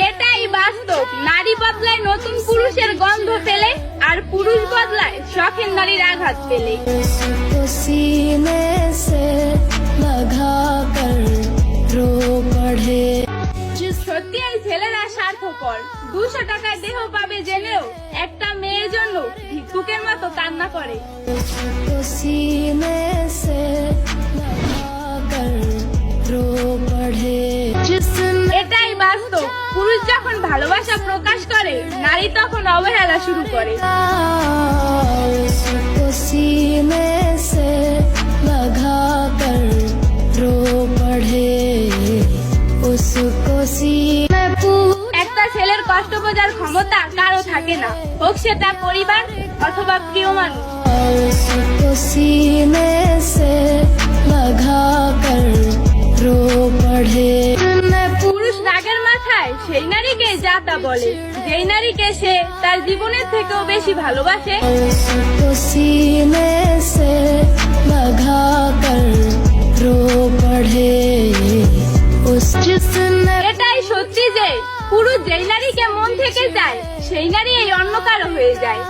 এটাই বাস্তব। নারী বদলায় নতুন পুরুষের গন্ধ পেলে, আর পুরুষ বদলায় শখের নারীর আঘাত পেলে। সত্যি এই ছেলেরা স্বার্থপর। 200 টাকায় দেহ পাবে জেনেও একটা মেয়ের জন্য ভিক্ষুকের মতো কান্না করে। এটাই বাস্তব। পুরুষ যখন ভালোবাসা প্রকাশ করে, নারী তখন অবহেলা শুরু করে। একটা ছেলের কষ্ট বোঝার ক্ষমতা কারো থাকে না, হোক সেটা পরিবার অথবা প্রিয় মানুষ। পুরুষ রাগের মাথায় সেই নারীকে যা তা বলে, যেই নারীকে সে তার জীবনের থেকেও বেশি ভালোবাসে। এটাই সত্যি যে পুরুষ যেই নারীকে মন থেকে যায়, সেই নারী এই অন্য কারো হয়ে যায়।